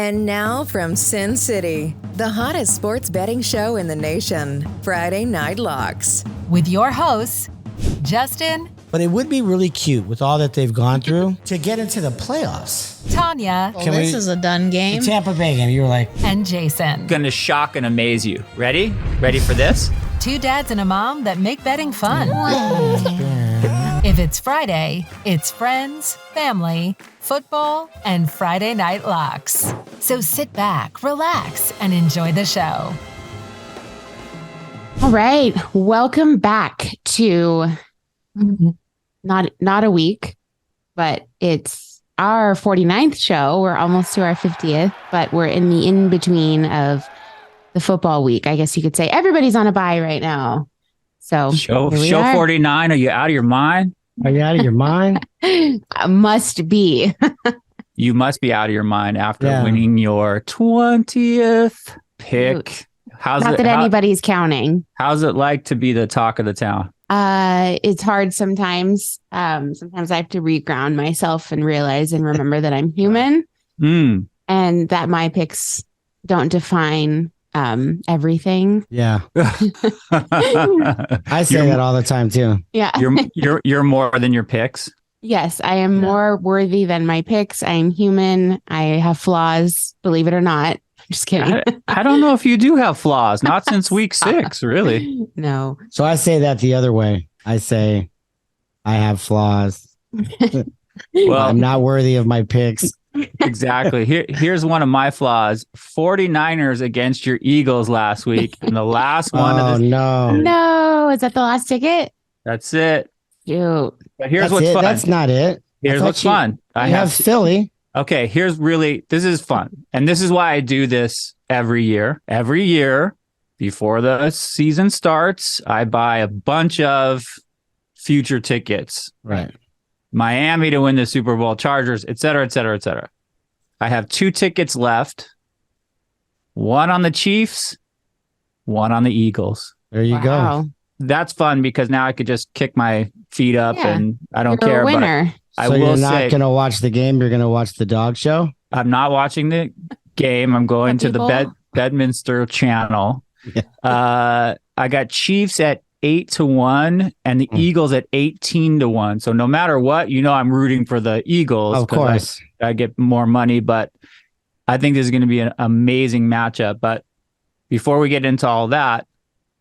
And now from Sin City, the hottest sports betting show in the nation, Friday Night Locks. With your hosts, Justin. But it would be really cute with all that they've gone through to get into the playoffs. Tanya. Well, this is a done game. The Tampa Bay game, you were like. And Jason. Gonna shock and amaze you. Ready? Ready for this? Two dads and a mom that make betting fun. If it's Friday, it's friends, family, football, and Friday Night Locks. So sit back, relax, and enjoy the show. All right. Welcome back to not a week, but it's our 49th show. We're almost to our 50th, but we're in the in-between of the football week. I guess you could say everybody's on a bye right now. So show 49. Are you out of your mind? Are you out of your mind? Must be. You must be out of your mind after winning your 20th pick. Not that anybody's counting. How's it like to be the talk of the town? It's hard sometimes. Sometimes I have to reground myself and realize and remember that I'm human and that my picks don't define everything. Yeah. I say that all the time too. Yeah. You're more than your picks. Yes, I am more worthy than my picks. I'm human. I have flaws, believe it or not. Just kidding. I don't know if you do have flaws. Not since week 6, really. No. So I say that the other way. I say I have flaws. Well, I'm not worthy of my picks. Exactly. Here's one of my flaws. 49ers against your Eagles last week. And the last one of this. No. Is that the last ticket? That's it. Shoot. But here's what's fun. That's not it. Here's what's fun. I have Philly. Okay, this is fun. And this is why I do this every year. Every year, before the season starts, I buy a bunch of future tickets. Right. Miami to win the Super Bowl, Chargers, et cetera, et cetera, et cetera. I have 2 tickets left. One on the Chiefs, one on the Eagles. There you go. That's fun because now I could just kick my feet up and I don't care. You're a winner. So you're not going to watch the game. You're going to watch the dog show. I'm not watching the game. I'm going to the Bedminster channel. I got Chiefs at 8-1 and the Eagles at 18-1. So no matter what, I'm rooting for the Eagles. Of course, I get more money, but I think this is going to be an amazing matchup. But before we get into all that,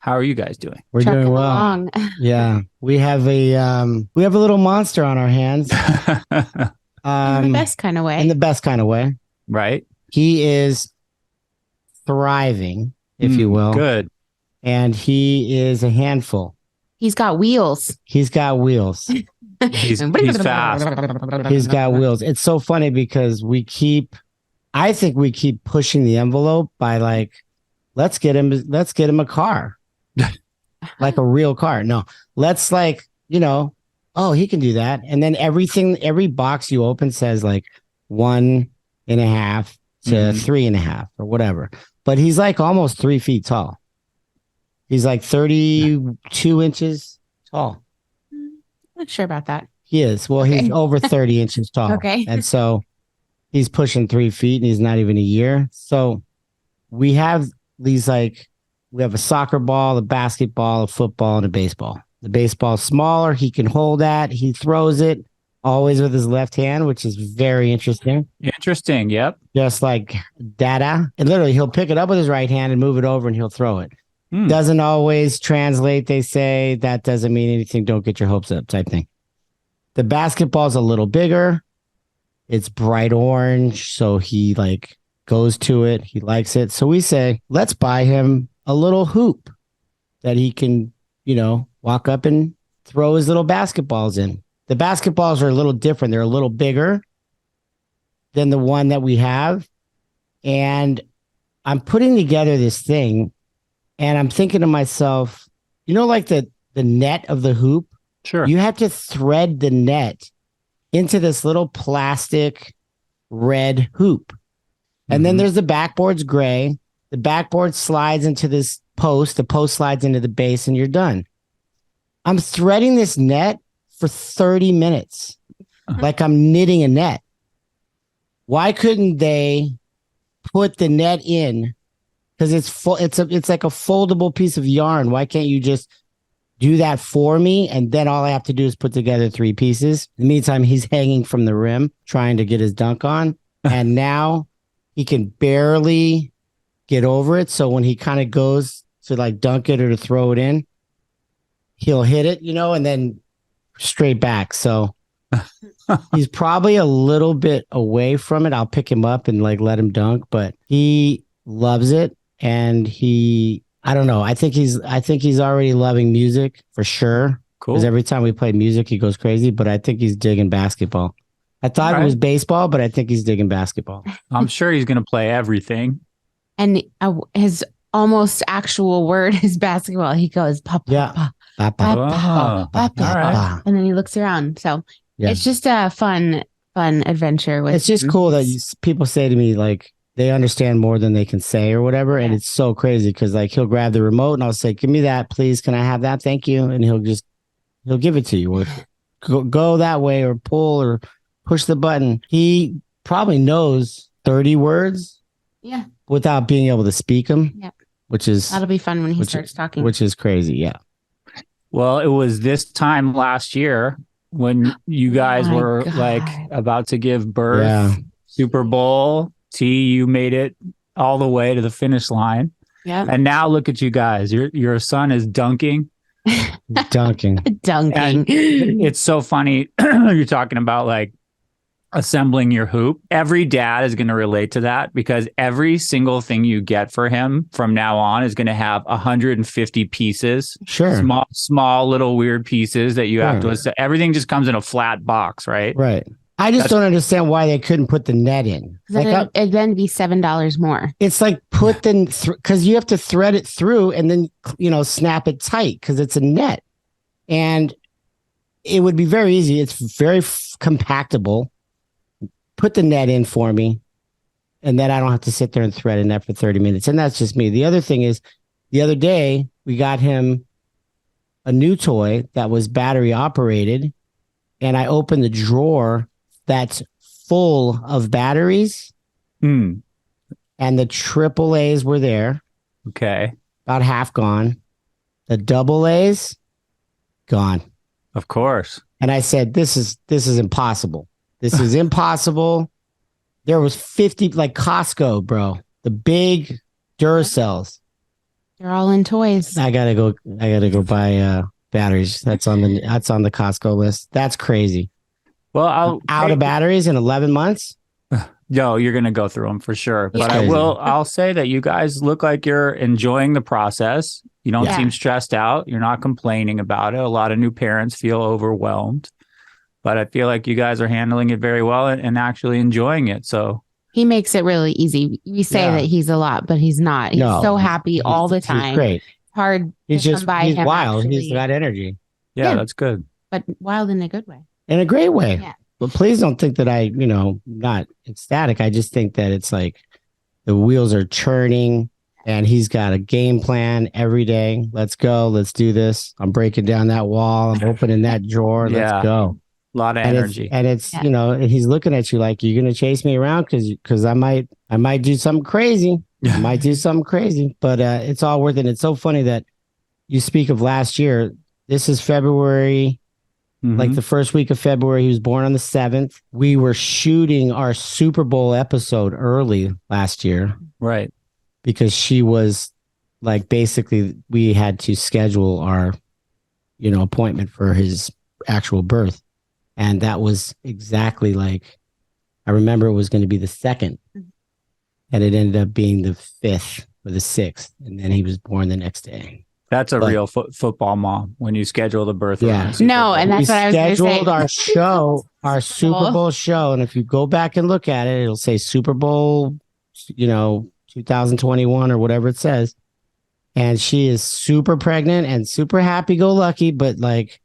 how are you guys doing? We're doing well. Yeah, we have a little monster on our hands. In the best kind of way. In the best kind of way, right? He is thriving, if you will. Good. And he is a handful. He's got wheels. He's got wheels. He's fast. He's got wheels. It's so funny because I think we keep pushing the envelope by like, let's get him a car. Like a real car. No, let's he can do that. And then every box you open says like 1.5 to 3.5 or whatever. But he's like almost 3 feet tall. He's like 32 inches tall. Not sure about that. He is. Well, He's over 30 inches tall. Okay. And so he's pushing 3 feet and he's not even a year. So we have these we have a soccer ball, a basketball, a football, and a baseball. The baseball's smaller. He can hold that. He throws it always with his left hand, which is very interesting. Interesting. Yep. Just like Dada. And literally, he'll pick it up with his right hand and move it over and he'll throw it. Doesn't always translate. They say that doesn't mean anything. Don't get your hopes up type thing. The basketball's a little bigger. It's bright orange. So he goes to it. He likes it. So we say, let's buy him a little hoop that he can, walk up and throw his little basketballs in. The basketballs are a little different. They're a little bigger than the one that we have. And I'm putting together this thing and I'm thinking to myself, like the net of the hoop? Sure. You have to thread the net into this little plastic red hoop. And then there's the backboard's gray. The backboard slides into this post. The post slides into the base and you're done. I'm threading this net for 30 minutes like I'm knitting a net. Why couldn't they put the net in? Because it's full. It's like a foldable piece of yarn. Why can't you just do that for me? And then all I have to do is put together 3 pieces. In the meantime, he's hanging from the rim trying to get his dunk on. And now he can barely get over it. So when he kind of goes to like dunk it or to throw it in, he'll hit it, and then straight back. So he's probably a little bit away from it. I'll pick him up and like let him dunk, but he loves it. And I don't know. I think he's already loving music for sure. Cool. Because every time we play music, he goes crazy, but I think he's digging basketball. I thought it was baseball, but I think he's digging basketball. I'm sure he's going to play everything. And his almost actual word is basketball. He goes, papa, yeah. Papa. And then he looks around. So it's just a fun adventure. It's just cool that people say to me, like, they understand more than they can say or whatever. Yeah. And it's so crazy because like he'll grab the remote and I'll say, give me that, please. Can I have that? Thank you. And he'll give it to you or go that way or pull or push the button. He probably knows 30 words. Yeah. Without being able to speak them. Yeah. That'll be fun when he starts talking. Which is crazy. Yeah. Well, it was this time last year when you guys were like about to give birth. Yeah. Super Bowl. You made it all the way to the finish line. Yeah. And now look at you guys. Your son is dunking. Dunking. And it's so funny. You're talking about like assembling your hoop. Every dad is going to relate to that because every single thing you get for him from now on is going to have 150 pieces. Sure. Small little weird pieces that you have to. Everything just comes in a flat box, right? Right. I just don't understand why they couldn't put the net in. Like it'd then be $7 more. It's like because you have to thread it through and then, snap it tight because it's a net. And it would be very easy. It's very compactable. Put the net in for me. And then I don't have to sit there and thread a net for 30 minutes. And that's just me. The other thing is the other day we got him a new toy that was battery operated. And I opened the drawer that's full of batteries. And the AAAs were there. Okay. About half gone. The AA's gone. Of course. And I said, this is impossible. This is impossible. There was 50, like Costco, bro. The big Duracells. They're all in toys. I gotta go buy batteries. That's on the Costco list. That's crazy. Well, out of batteries in 11 months. No, you're going to go through them for sure. But I'll say that you guys look like you're enjoying the process. You don't seem stressed out. You're not complaining about it. A lot of new parents feel overwhelmed, but I feel like you guys are handling it very well and actually enjoying it. So he makes it really easy. We say that he's a lot, but he's not. He's so happy all the time. He's great. Hard. He's wild. Actually. He's got energy. Yeah, that's good. But wild in a good way. In a great way. Yeah. But please don't think that I, not ecstatic. I just think that it's like the wheels are churning and he's got a game plan every day. Let's go. Let's do this. I'm breaking down that wall. I'm opening that drawer. Let's go. A lot of energy. It's he's looking at you like, you're going to chase me around because I might do something crazy. I might do something crazy, but it's all worth it. It's so funny that you speak of last year. This is February. Like the first week of February, he was born on the 7th. We were shooting our Super Bowl episode early last year. Right. Because she was like, basically we had to schedule our, appointment for his actual birth. And that was exactly like, I remember it was going to be the 2nd and it ended up being the 5th or the 6th. And then he was born the next day. That's real football mom when you schedule the birth. Yeah. No, and that's what I was going to say. We scheduled our show, our Super Bowl show. And if you go back and look at it, it'll say Super Bowl, 2021 or whatever it says. And she is super pregnant and super happy-go-lucky, but like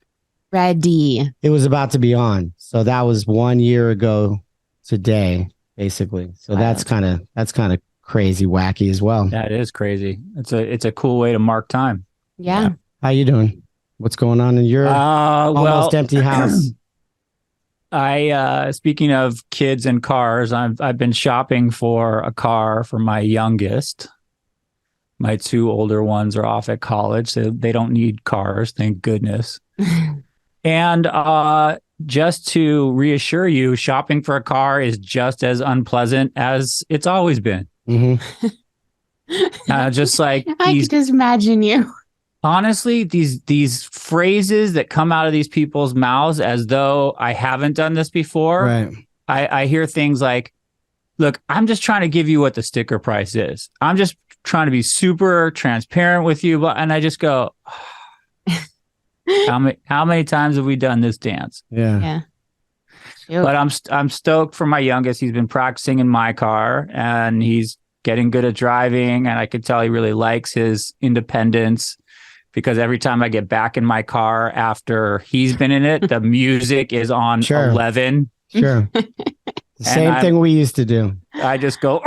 ready. It was about to be on. So that was 1 year ago today, basically. So that's kind of crazy, wacky as well. That is crazy. It's a cool way to mark time. Yeah. How you doing? What's going on in your almost empty house? I speaking of kids and cars, I've been shopping for a car for my youngest. My two older ones are off at college, so they don't need cars, thank goodness. And just to reassure you, shopping for a car is just as unpleasant as it's always been. Mm-hmm. Just like I could just imagine you. Honestly, these phrases that come out of these people's mouths as though I haven't done this before. Right. I hear things like, look, I'm just trying to give you what the sticker price is. I'm just trying to be super transparent with you. And I just go, how many times have we done this dance? Yeah. But I'm stoked for my youngest. He's been practicing in my car and he's getting good at driving. And I could tell he really likes his independence. Because every time I get back in my car after he's been in it, the music is on 11. Sure. Same thing we used to do. I just go,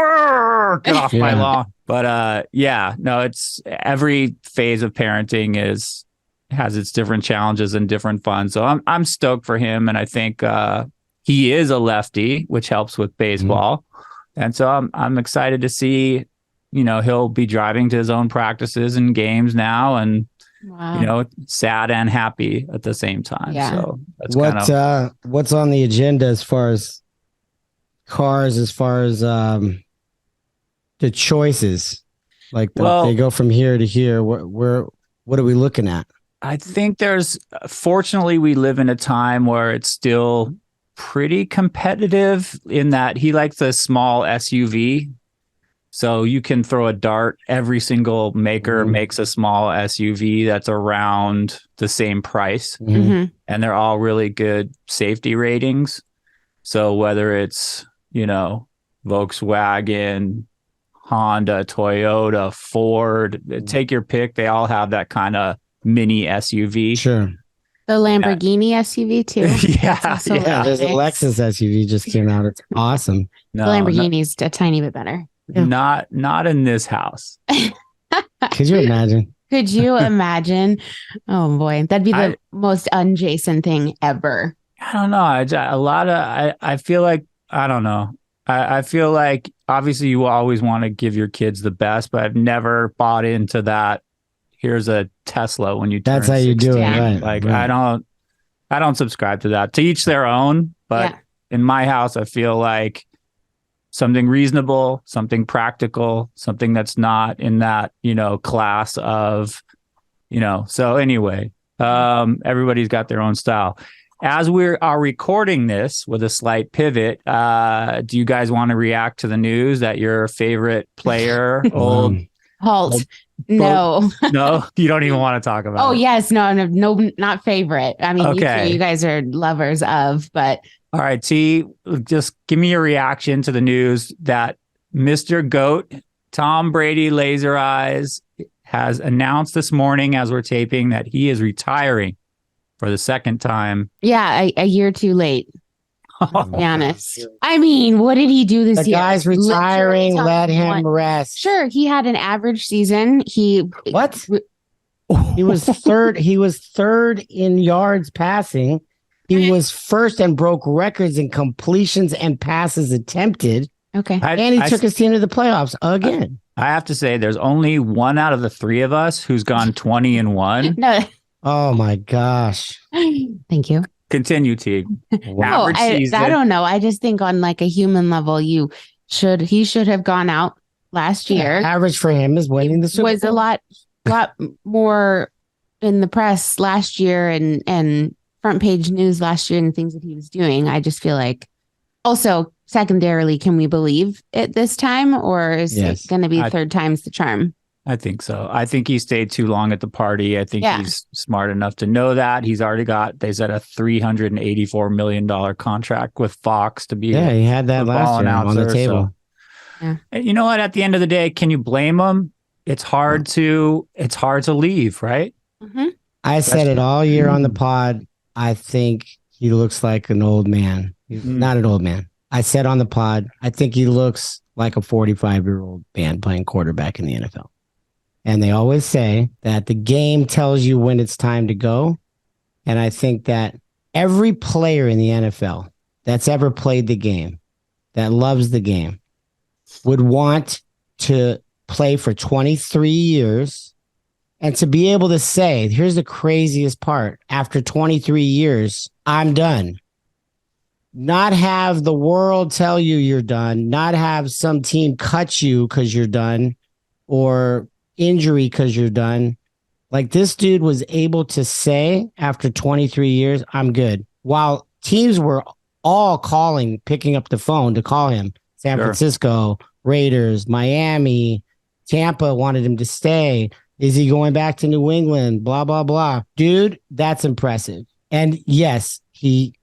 get off my lawn. But it's every phase of parenting has its different challenges and different fun. So I'm stoked for him. And I think he is a lefty, which helps with baseball. Mm-hmm. And so I'm excited to see, he'll be driving to his own practices and games now. And sad and happy at the same time. Yeah. So that's what's on the agenda as far as cars, as far as the choices? Like they go from here to here. What are we looking at? I think fortunately, we live in a time where it's still pretty competitive in that he likes a small SUV. So you can throw a dart. Every single maker makes a small SUV that's around the same price. Mm-hmm. And they're all really good safety ratings. So whether it's, Volkswagen, Honda, Toyota, Ford, take your pick. They all have that kind of mini SUV. Sure. The Lamborghini SUV too. There's a Lexus SUV just came out. It's awesome. The Lamborghini's a tiny bit better. Yeah. Not in this house. Could you imagine? Could you imagine? Oh boy, that'd be the most un-Jason thing ever. I don't know. I feel like, I don't know. I feel like obviously you always want to give your kids the best, but I've never bought into that. Here's a Tesla when you turn 16. That's how you do it, right? Like right. I don't subscribe to that. To each their own, but in my house, I feel like something reasonable, something practical, something that's not in that, class of, so anyway, everybody's got their own style. As we are recording this with a slight pivot, do you guys want to react to the news that your favorite player, Halt. No, you don't even want to talk about it. Oh, yes. No, not favorite. I mean, you guys are lovers of, but. All right, T, just give me your reaction to the news that Mr. GOAT, Tom Brady Laser Eyes, has announced this morning as we're taping that he is retiring for the second time. Yeah, a year too late. To be honest. I mean, what did he do this year? The guy's retiring. Let him rest. Sure, he had an average season. He was third. He was third in yards passing. He was first and broke records in completions and passes attempted. Okay. And he took his team to the playoffs again. I have to say, there's only one out of the three of us who's gone 20-1. No. Oh, my gosh. Thank you. Continue, Teague. No, I don't know. I just think on like a human level, he should have gone out last year. Average for him is winning the Super Bowl. Was a lot more in the press last year and front page news last year and things that he was doing. I just feel like also secondarily, can we believe it this time, or is it going to be third time's the charm? I think so. I think he stayed too long at the party. I think he's smart enough to know that. He's already got, they said, a $384 million contract with Fox to be. Yeah, he had that last year on the table. So. Yeah. You know what? At the end of the day, can you blame him? It's hard to leave, right? Mm-hmm. I said it all year on the pod. I think he looks like an old man. He's not an old man. I said on the pod, I think he looks like a 45-year-old man playing quarterback in the NFL. And they always say that the game tells you when it's time to go. And I think that every player in the NFL that's ever played the game, that loves the game, would want to play for 23 years and to be able to say, here's the craziest part, after 23 years, I'm done. Not have the world tell you you're done, not have some team cut you because you're done or injury because you're done. Like this dude was able to say after 23 years, I'm good. While teams were all picking up the phone to call him. San Francisco, Raiders, Miami, Tampa wanted him to stay. Is he going back to New England? Blah, blah, blah. Dude, that's impressive. And yes, he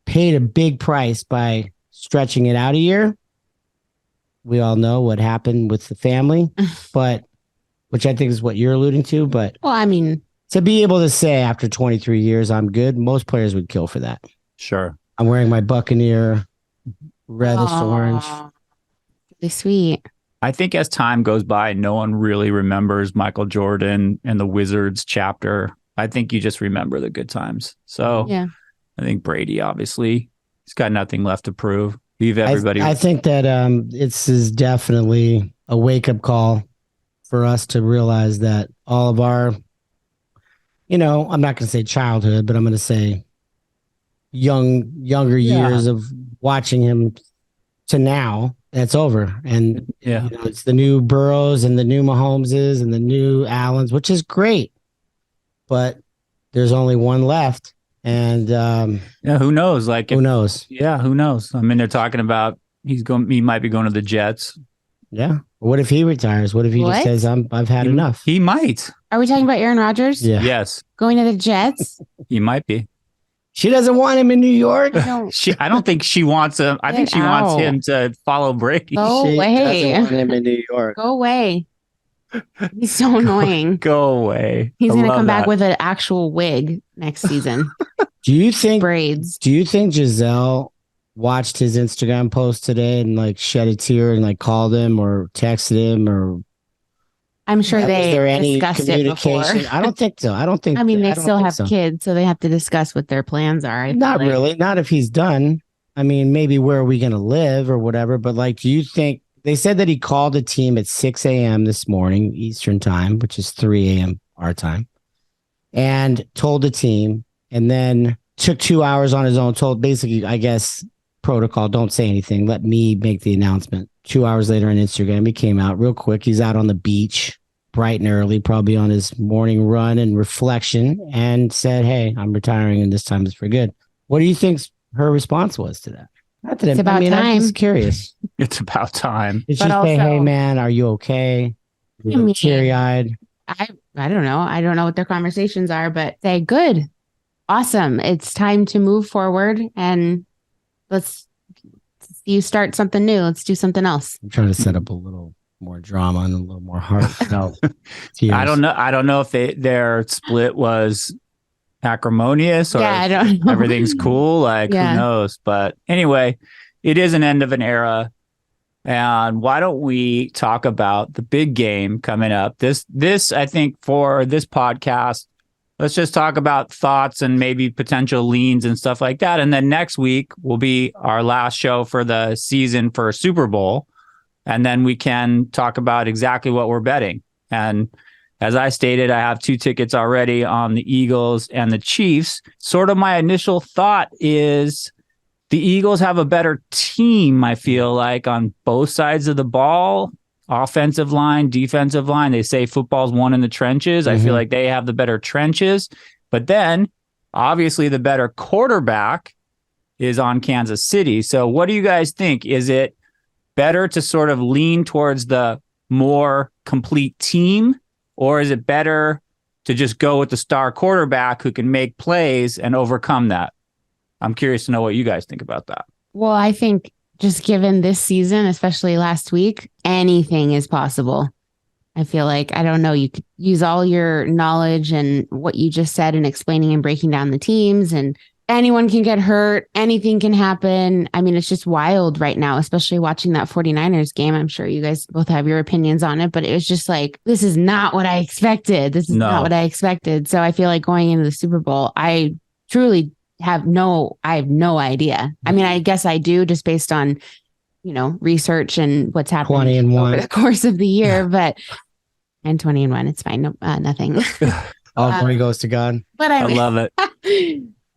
paid a big price by stretching it out a year. We all know what happened with the family, but which I think is what you're alluding to. But well, I mean, to be able to say after 23 years, I'm good, most players would kill for that. Sure. I'm wearing my Buccaneer reddish orange. Really sweet. I think as time goes by, no one really remembers Michael Jordan and the Wizards chapter. I think you just remember the good times. So yeah. I think Brady, obviously, he's got nothing left to prove. Leave everybody. I think that it's is definitely a wake-up call for us to realize that all of our, I'm not going to say childhood, but I'm going to say younger years of watching him to now, that's over. And it's the new Burrows and the new Mahomeses and the new Allens, which is great. But there's only one left. And who knows? Who knows? Yeah, who knows? I mean, they're talking about he might be going to the Jets. Yeah. What if he retires? What if he just says, I've had enough? He might. Are we talking about Aaron Rodgers? Yeah. Yes. Going to the Jets? He might be. She doesn't want him in New York. I don't think she wants him. I think she wants him to follow Brady. Go she away. doesn't want him in New York. Go away. He's so annoying. Go away. He's going to come back with an actual wig next season. Do you think braids? Do you think Giselle watched his Instagram post today and like shed a tear and like called him or texted him or? I'm sure they discussed it before. I don't think so. I mean, they still have kids, so they have to discuss what their plans are. Not really. Not if he's done. I mean, maybe where are we going to live or whatever. But like, do you think they said that he called a team at 6 a.m. this morning, Eastern time, which is 3 a.m. our time, and told the team and then took 2 hours on his own, told basically, I guess, protocol, don't say anything. Let me make the announcement. 2 hours later on Instagram, he came out real quick. He's out on the beach, bright and early, probably on his morning run and reflection, and said, hey, I'm retiring and this time is for good. What do you think her response was to that? Not that it's about time. I'm just curious. It's about time. Did she say, hey, man, are you okay? Teary-eyed. I don't know. I don't know what their conversations are, but say, good, awesome. It's time to move forward and you start something new. Let's do something else. I'm trying to set up a little more drama and a little more heartfelt tears. I don't know if their split was acrimonious or I don't know. Everything's cool. Like who knows? But anyway, it is an end of an era. And why don't we talk about the big game coming up? This I think for this podcast, let's just talk about thoughts and maybe potential leans and stuff like that. And then next week will be our last show for the season for Super Bowl. And then we can talk about exactly what we're betting. And as I stated, I have 2 tickets already on the Eagles and the Chiefs. Sort of my initial thought is the Eagles have a better team, I feel like, on both sides of the ball. Offensive line, defensive line. They say football's won in the trenches. I feel like they have the better trenches. But then, obviously, the better quarterback is on Kansas City. So what do you guys think? Is it better to sort of lean towards the more complete team? Or is it better to just go with the star quarterback who can make plays and overcome that? I'm curious to know what you guys think about that. Well, I think just given this season, especially last week, anything is possible. I feel like, I don't know, you could use all your knowledge and what you just said in explaining and breaking down the teams, and anyone can get hurt. Anything can happen. I mean, it's just wild right now, especially watching that 49ers game. I'm sure you guys both have your opinions on it, but it was just like, this is not what I expected. This is not what I expected. So I feel like going into the Super Bowl, I truly have no idea. I mean, I guess I do just based on, research and what's happening over the course of the year, and 20-1, it's fine. No, nothing. All glory goes to God. But I love it.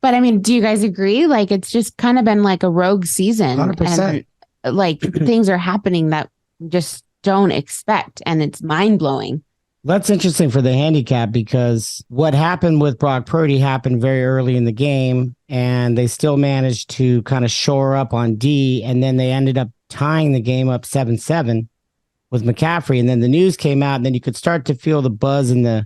But I mean, do you guys agree? Like, it's just kind of been like a rogue season. 100%. And like things are happening that we just don't expect. And it's mind blowing. That's interesting for the handicap because what happened with Brock Purdy happened very early in the game, and they still managed to kind of shore up on D, and then they ended up tying the game up 7-7 with McCaffrey. And then the news came out, and then you could start to feel the buzz in the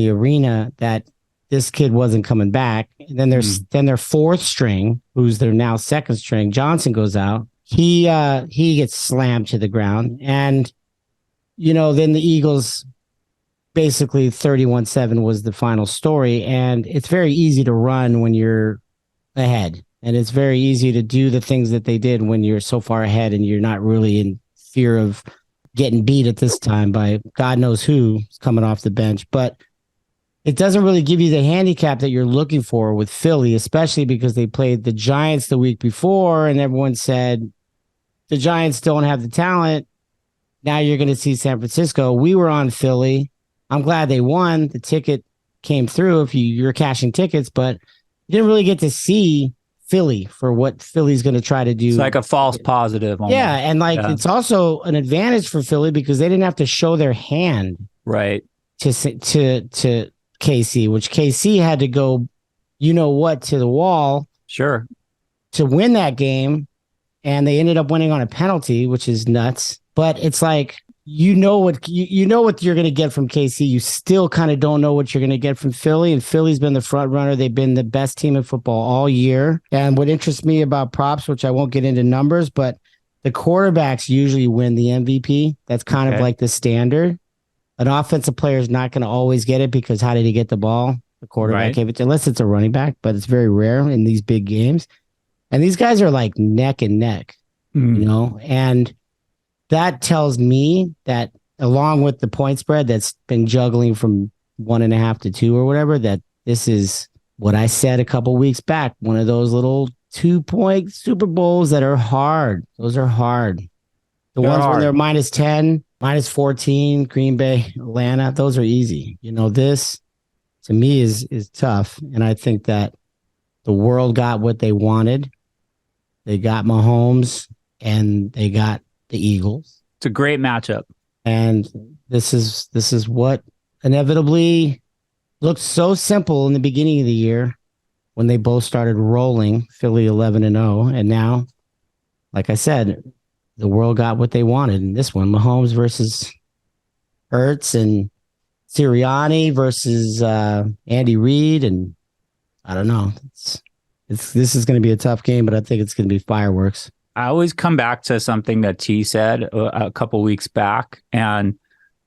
arena that this kid wasn't coming back. And then then their fourth string, who's their now second string, Johnson, goes out. He gets slammed to the ground, and then the Eagles. Basically 31-7 was the final story. And it's very easy to run when you're ahead. And it's very easy to do the things that they did when you're so far ahead and you're not really in fear of getting beat at this time by God knows who's coming off the bench. But it doesn't really give you the handicap that you're looking for with Philly, especially because they played the Giants the week before and everyone said the Giants don't have the talent. Now you're going to see San Francisco. We were on Philly. I'm glad they won. The ticket came through if you're cashing tickets, but you didn't really get to see Philly for what Philly's going to try to do. It's like a false positive. Almost. Yeah, and it's also an advantage for Philly because they didn't have to show their hand right to KC, which KC had to go, to the wall, sure, to win that game, and they ended up winning on a penalty, which is nuts. But it's like. You know what you're going to get from KC. You still kind of don't know what you're going to get from Philly, and Philly's been the front runner. They've been the best team in football all year. And what interests me about props, which I won't get into numbers, but the quarterbacks usually win the MVP. That's kind of like the standard. An offensive player is not going to always get it because how did he get the ball? The quarterback gave it to, unless it's a running back, but it's very rare in these big games. And these guys are like neck and neck, and that tells me that along with the point spread that's been juggling from 1.5 to 2 or whatever, that this is what I said a couple weeks back. One of those little 2-point Super Bowls that are hard. Those are hard. They're ones when they're -10, -14, Green Bay, Atlanta, those are easy. This to me is tough. And I think that the world got what they wanted. They got Mahomes and they got the Eagles. It's a great matchup. And this is what inevitably looked so simple in the beginning of the year when they both started rolling, Philly 11-0. And now, like I said, the world got what they wanted in this one. Mahomes versus Hurts and Sirianni versus Andy Reid. And I don't know. This is going to be a tough game, but I think it's going to be fireworks. I always come back to something that T said a couple weeks back. And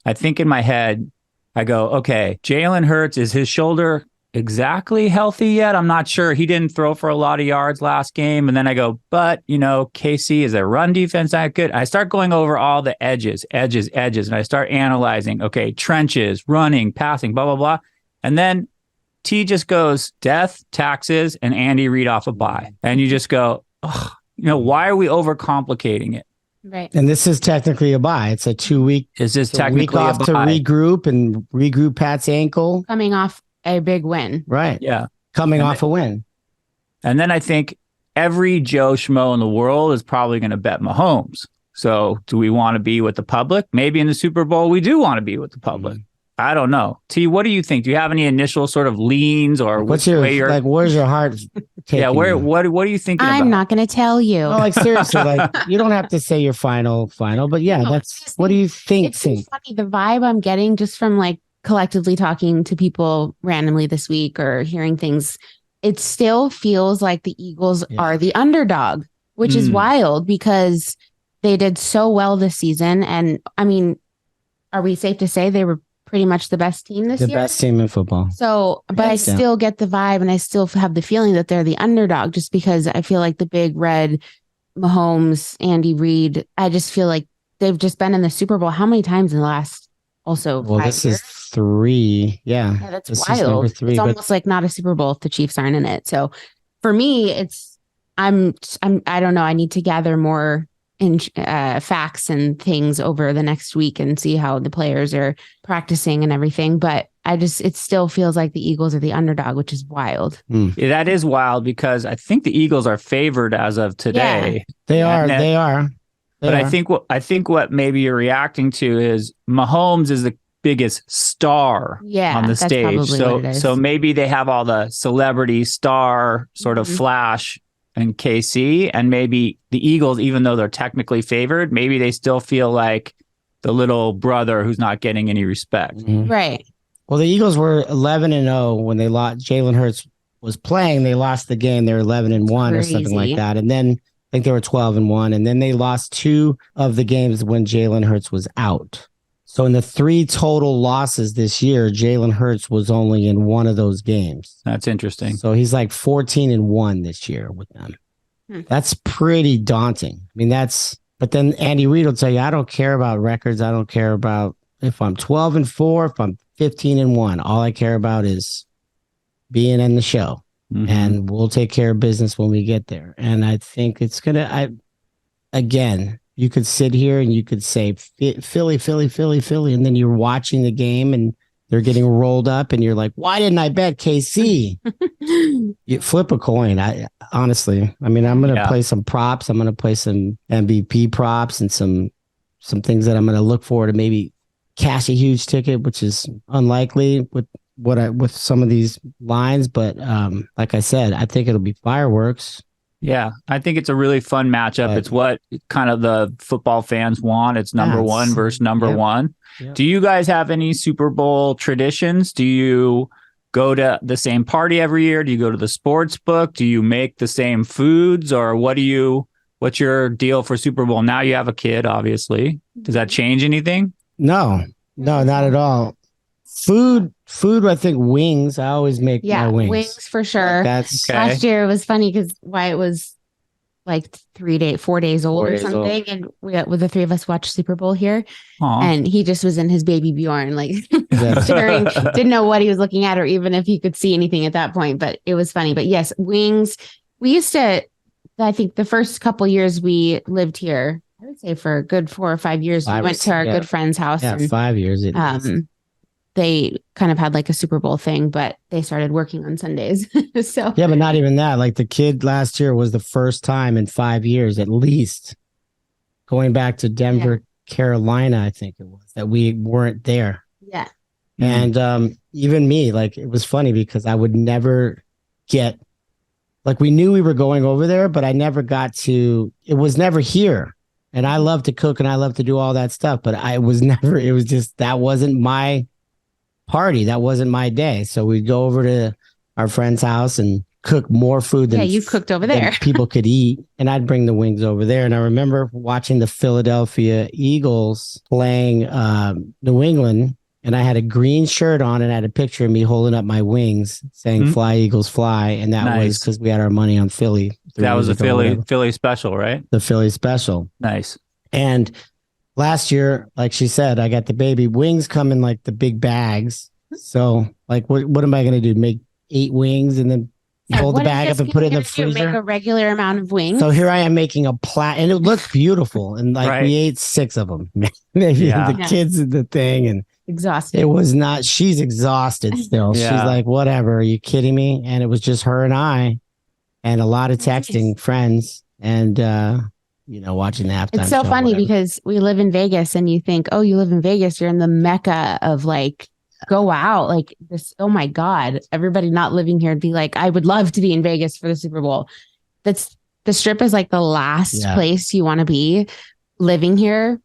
I think in my head, I go, okay, Jalen Hurts, is his shoulder exactly healthy yet? I'm not sure. He didn't throw for a lot of yards last game. And then I go, but, KC is a run defense not good. I start going over all the edges. And I start analyzing, okay, trenches, running, passing, blah, blah, blah. And then T just goes death, taxes, and Andy Reid off a bye. And you just go, ugh. Why are we overcomplicating it? Right. And this is technically a bye. It's a 2-week. Is this technically week off to regroup Pat's ankle? Coming off a big win. Right. Yeah. Coming off a win. And then I think every Joe Schmo in the world is probably going to bet Mahomes. So do we want to be with the public? Maybe in the Super Bowl, we do want to be with the public. Mm-hmm. I don't know. T, what do you think? Do you have any initial sort of leans or where's your heart taking? Yeah, what are you thinking about? I'm not going to tell you. No, seriously, you don't have to say your final, but yeah, what do you think? It's so funny. The vibe I'm getting just from collectively talking to people randomly this week or hearing things, it still feels like the Eagles are the underdog, which is wild because they did so well this season. And I mean, are we safe to say they were pretty much the best team this year? The best team in football. So, but I still get the vibe and I still have the feeling that they're the underdog just because I feel like the big red Mahomes, Andy Reid, I just feel like they've just been in the Super Bowl how many times in the last 5 this years? Is 3. Yeah. That's wild. 3, it's almost like not a Super Bowl if the Chiefs aren't in it. So for me, I don't know. I need to gather more facts and things over the next week and see how the players are practicing and everything. But it still feels like the Eagles are the underdog, which is wild. Yeah, that is wild because I think the Eagles are favored as of today. Yeah, they are. But I think what maybe you're reacting to is Mahomes is the biggest star on the stage. So maybe they have all the celebrity star sort of flash in KC, and maybe the Eagles, even though they're technically favored, maybe they still feel like the little brother who's not getting any respect. Right. Well, the Eagles were 11-0 when they lost. Jalen Hurts was playing. They lost the game. They're 11-1 or something like that. And then I think they were 12-1. And then they lost 2 of the games when Jalen Hurts was out. So in the 3 total losses this year, Jalen Hurts was only in 1 of those games. That's interesting. So he's like 14-1 this year with them. That's pretty daunting. I mean, but then Andy Reid will tell you, I don't care about records. I don't care about if I'm 12-4, if I'm 15-1. All I care about is being in the show. And we'll take care of business when we get there. And I think it's again, you could sit here and you could say Philly, Philly, Philly, Philly, and then you're watching the game and they're getting rolled up and you're like, why didn't I bet KC? You flip a coin. Honestly, I'm going to play some props. I'm going to play some MVP props and some things that I'm going to look for to maybe cash a huge ticket, which is unlikely with some of these lines. But like I said, I think it'll be fireworks. Yeah, I think it's a really fun matchup. It's what kind of the football fans want. It's number one versus number one. Yep. Do you guys have any Super Bowl traditions? Do you go to the same party every year? Do you go to the sports book? Do you make the same foods? Or what's your deal for Super Bowl? Now you have a kid, obviously. Does that change anything? No, not at all. Food, I think wings. I always make my wings. Wings for sure. That's okay. Last year it was funny because Wyatt was like 4 days old or something. And with the 3 of us watched Super Bowl here. Aww. And he just was in his baby Bjorn, like staring, didn't know what he was looking at or even if he could see anything at that point. But it was funny. But yes, wings. We used to, I think the first couple years we lived here, I would say for a good 4 or 5 years, we went to our good friend's house. Yeah, and, 5 years. They kind of had like a Super Bowl thing, but they started working on Sundays. So yeah, but not even that. Like the kid last year was the first time in 5 years, at least, going back to Denver, Carolina, I think it was, that we weren't there. Yeah. And even me, like it was funny because I would never get, like we knew we were going over there, but I never got to, it was never here. And I love to cook and I love to do all that stuff, but it was just, that wasn't my party. That wasn't my day. So we'd go over to our friend's house and cook more food than you cooked over there. People could eat. And I'd bring the wings over there. And I remember watching the Philadelphia Eagles playing New England. And I had a green shirt on and I had a picture of me holding up my wings saying Fly Eagles Fly. And that was because we had our money on Philly. That was a Philly special, right? The Philly special. Nice. And last year, like she said, I got the baby. Wings come in like the big bags. So like, what am I going to do? Make 8 wings and then fold the bag up and put it in the freezer? Make a regular amount of wings. So here I am making a and it looked beautiful. And like we ate 6 of them. Maybe the kids did the thing and exhausted. It was not. She's exhausted still. She's like, whatever. Are you kidding me? And it was just her and I, and a lot of texting friends and. Watching the halftime. It's so funny because we live in Vegas and you think, oh, you live in Vegas, you're in the mecca of like, go out like this. Oh my God, everybody not living here would be like, I would love to be in Vegas for the Super Bowl. The Strip is like the last place you want to be living here.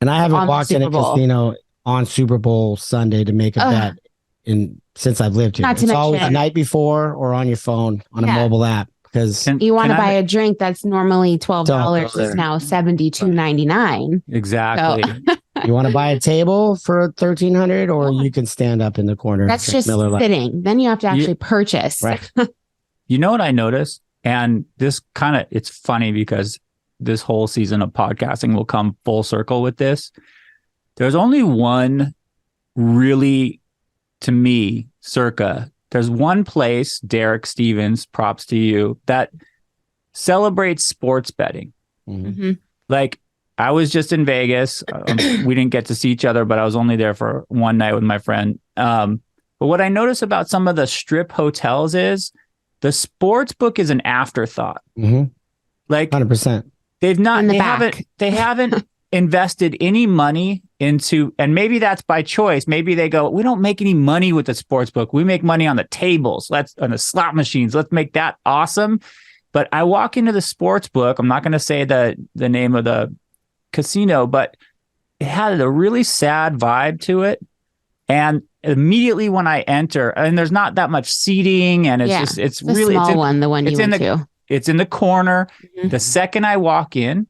And I haven't walked in a casino on Super Bowl Sunday to make a bet since I've lived here. It's always the night before or on your phone on a mobile app. Because you want to buy a drink that's normally $12 is now $72.99. Exactly. So. You want to buy a table for $1,300, or you can stand up in the corner. That's just sitting. Then you have to actually purchase. Right. You know what I noticed? And this it's funny because this whole season of podcasting will come full circle with this. There's only one really, to me, circa there's one place, Derek Stevens, props to you, that celebrates sports betting. Mm-hmm. Like, I was just in Vegas. We didn't get to see each other, but I was only there for one night with my friend. But what I notice about some of the strip hotels is the sports book is an afterthought. Like 100%. They haven't invested any money into, and maybe that's by choice. Maybe they go, we don't make any money with the sports book. We make money on the tables. On the slot machines. Let's make that awesome. But I walk into the sports book. I'm not going to say the name of the casino, but it had a really sad vibe to it. And immediately when I enter, and there's not that much seating, and it's the really small one, the one you went to. It's in the corner. The second I walk in,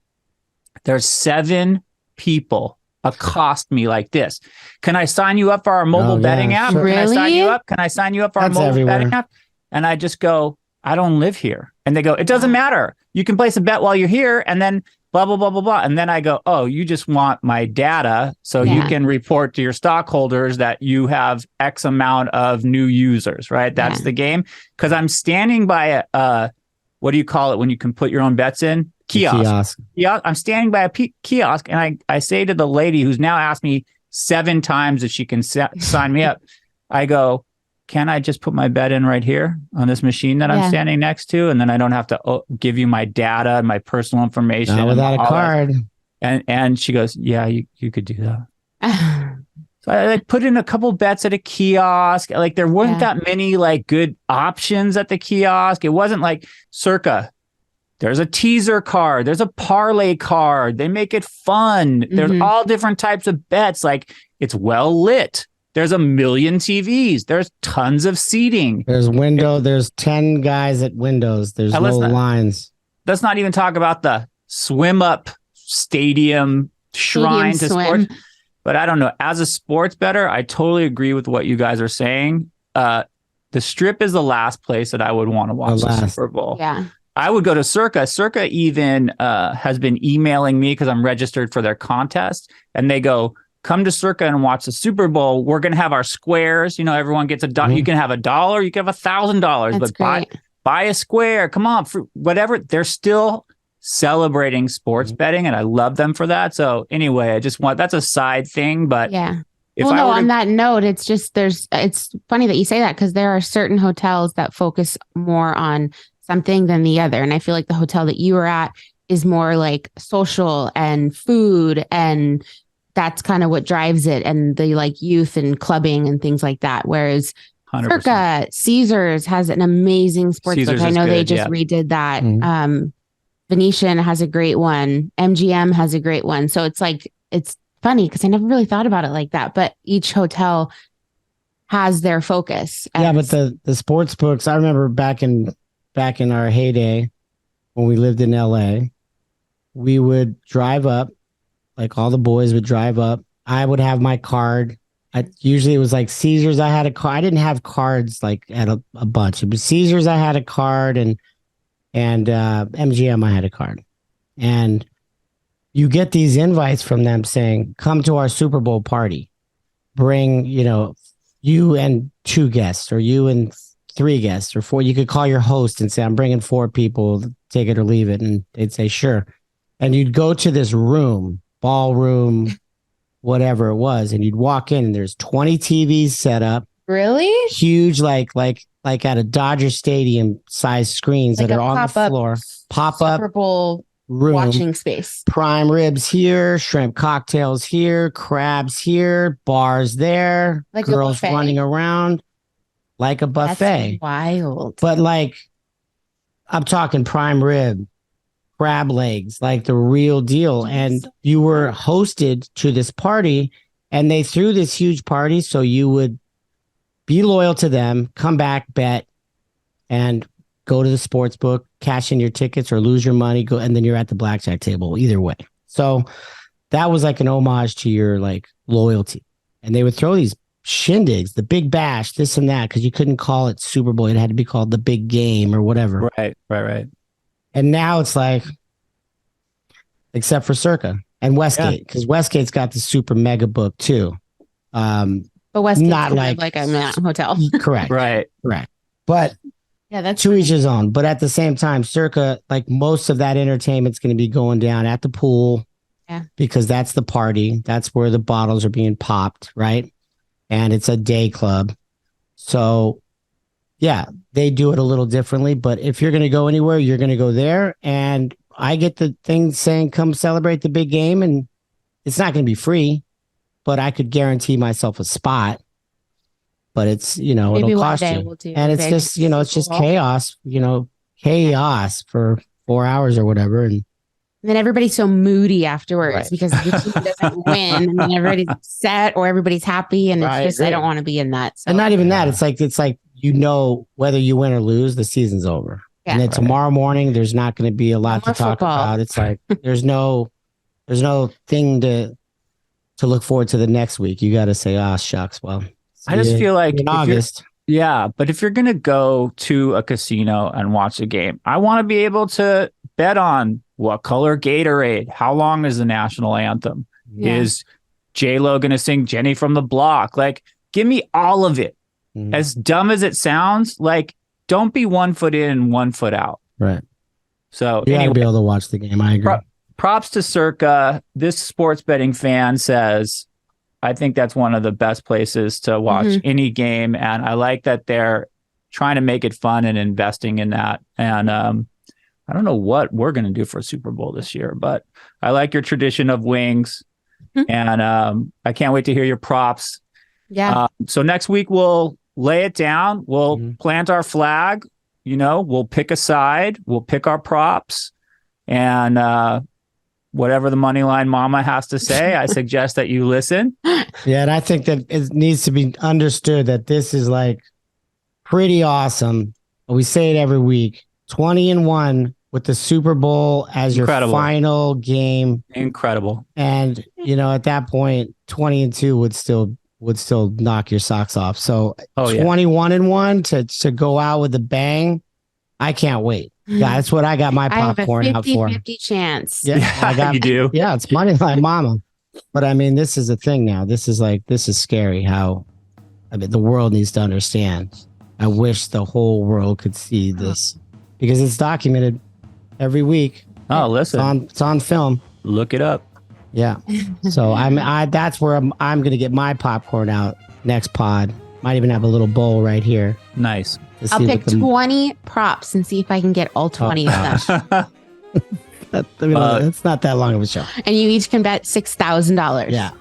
there's 7 people accost me like this. Can I sign you up for our mobile betting app? Sure. Can I sign you up? Can I sign you up for our mobile betting app? And I just go, I don't live here. And they go, it doesn't matter. You can place a bet while you're here, and then blah, blah, blah, blah, blah. And then I go, oh, you just want my data so you can report to your stockholders that you have X amount of new users, right? That's the game. Because I'm standing by a, what do you call it when you can put your own bets in? Kiosk. Yeah, I'm standing by a kiosk, and I say to the lady who's now asked me 7 times if she can sign me up, I go, can I just put my bet in right here on this machine that I'm standing next to? And then I don't have to give you my data and my personal information. Not without a card. And she goes, yeah, you could do that. So I like put in a couple bets at a kiosk. Like there weren't that many like good options at the kiosk. It wasn't like Circa. There's a teaser card. There's a parlay card. They make it fun. There's all different types of bets. Like it's well lit. There's a million TVs. There's tons of seating. There's there's 10 guys at windows. There's no lines. Let's not even talk about the swim up stadium shrine to sports. But I don't know. As a sports bettor, I totally agree with what you guys are saying. The Strip is the last place that I would want to watch the Super Bowl. Yeah. I would go to Circa. Circa even has been emailing me because I'm registered for their contest. And they go, come to Circa and watch the Super Bowl. We're going to have our squares. You know, everyone gets $1. You can have $1. You can have $1,000. But buy a square. Come on. For whatever. They're still celebrating sports betting, and I love them for that. So anyway, that's a side thing. But on that note, it's funny that you say that because there are certain hotels that focus more on something than the other. And I feel like the hotel that you were at is more like social and food, and that's kind of what drives it, and the like youth and clubbing and things like that. Whereas 100%. Circa, Caesars has an amazing sports book. I know they just redid that. Venetian has a great one. MGM has a great one. So it's like, it's funny because I never really thought about it like that, but each hotel has their focus. Yeah, but the sports books, I remember back in our heyday when we lived in LA, we would drive up, like all the boys would drive up. I would have my card. Usually it was like Caesars. I had a card. I didn't have cards like at a bunch. It was Caesars. I had a card, and MGM, I had a card. And you get these invites from them saying, come to our Super Bowl party. Bring, you and 2 guests, or you and 3 guests, or 4. You could call your host and say, I'm bringing 4 people, take it or leave it. And they'd say, sure. And you'd go to this room, ballroom, whatever it was. And you'd walk in and there's 20 TVs set up. Really? Huge, like at a Dodger Stadium size screens that are on the floor. Pop-up Super Bowl room. Watching space. Prime ribs here, shrimp cocktails here, crabs here, bars there, like girls running around like a buffet. That's wild. But like, I'm talking prime rib, crab legs, like the real deal. And you were hosted to this party, and they threw this huge party so you would be loyal to them, come back, bet, and go to the sports book, cash in your tickets or lose your money, and then you're at the blackjack table, either way. So that was like an homage to your like loyalty. And they would throw these shindigs, the Big Bash, this and that, because you couldn't call it Super Bowl. It had to be called the Big Game or whatever. Right. And now it's like, except for Circa and Westgate, because Westgate's got the super mega book too. But West Kid's not kind of like a hotel. Correct. Right. Correct. But Yeah, that's to each his own. But at the same time, circa, like most of that entertainment's going to be going down at the pool. Yeah. Because that's the party. That's where the bottles are being popped, right? And it's a day club. So, yeah, they do it a little differently. But if you're going to go anywhere, you're going to go there. And I get the thing saying, come celebrate the big game. And it's not going to be free, but I could guarantee myself a spot. But it's, it'll cost you. And it's just, it's just chaos, chaos for 4 hours or whatever. And then everybody's so moody afterwards Right. because the team doesn't win. And then everybody's upset or everybody's happy. And it's just, I don't want to be in that. So. and not even that. It's like, whether you win or lose, the season's over. Yeah. And then tomorrow morning, there's not going to be a lot to more talk football. about. It's like, there's no thing to look forward to the next week. You got to say, shucks. Well, I just feel like in August. Yeah, but if you're going to go to a casino and watch a game, I want to be able to bet on what color Gatorade, how long is the national anthem, is J-Lo going to sing Jenny from the Block? Like, give me all of it. Mm-hmm. As dumb as it sounds, like, don't be 1 foot in, 1 foot out. Right. So you anyway, got to be able to watch the game. I agree. Props to Circa. This sports betting fan says, I think that's one of the best places to watch any game. And I like that they're trying to make it fun and investing in that. And I don't know what we're going to do for Super Bowl this year, but I like your tradition of wings. And I can't wait to hear your props. Yeah. So next week we'll lay it down. We'll plant our flag. We'll pick a side. We'll pick our props. And whatever the Moneyline Mama has to say, I suggest that you listen. Yeah, and I think that it needs to be understood that this is like pretty awesome. We say it every week. 20-1 with the Super Bowl as your final game. Incredible. And at that point, 20-2 would still knock your socks off. So 21-1 to go out with a bang, I can't wait. Yeah, that's what I got my popcorn out for. 50-50 chance. Yeah, you do. Yeah, it's Moneyline Mama. But I mean, this is a thing now. This is scary how, the world needs to understand. I wish the whole world could see this because it's documented every week. Oh, listen. It's on film. Look it up. Yeah. So that's where I'm going to get my popcorn out next pod. Might even have a little bowl right here. Nice. I'll pick 20 props and see if I can get all 20 of them. It's not that long of a show. And you each can bet $6,000. Yeah.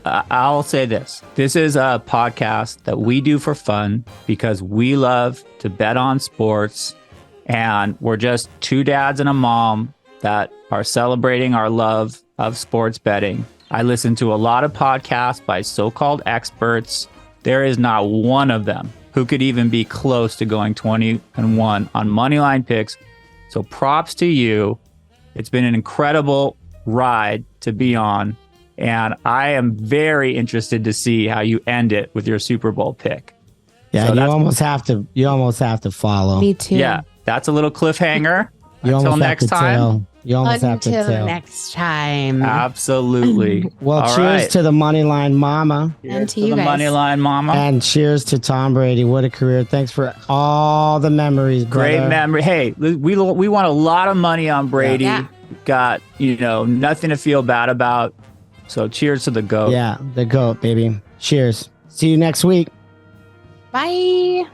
I'll say this. This is a podcast that we do for fun because we love to bet on sports. And we're just two dads and a mom that are celebrating our love of sports betting. I listen to a lot of podcasts by so-called experts. There is not one of them who could even be close to going 20-1 on Moneyline picks. So props to you. It's been an incredible ride to be on. And I am very interested to see how you end it with your Super Bowl pick. Yeah, so you almost have to follow. Me too. Yeah, that's a little cliffhanger. Until next time. You almost have to tell. Until next time. Absolutely. Well, all cheers right. to the Moneyline Mama. And to the you guys. Moneyline Mama. And cheers to Tom Brady. What a career. Thanks for all the memories, brother. Great memory. Hey, we want a lot of money on Brady. Yeah. Got, nothing to feel bad about. So cheers to the GOAT. Yeah, the GOAT, baby. Cheers. See you next week. Bye.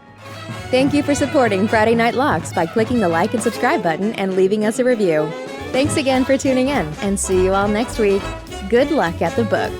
Thank you for supporting Friday Night Locks by clicking the like and subscribe button and leaving us a review. Thanks again for tuning in, and see you all next week. Good luck at the book.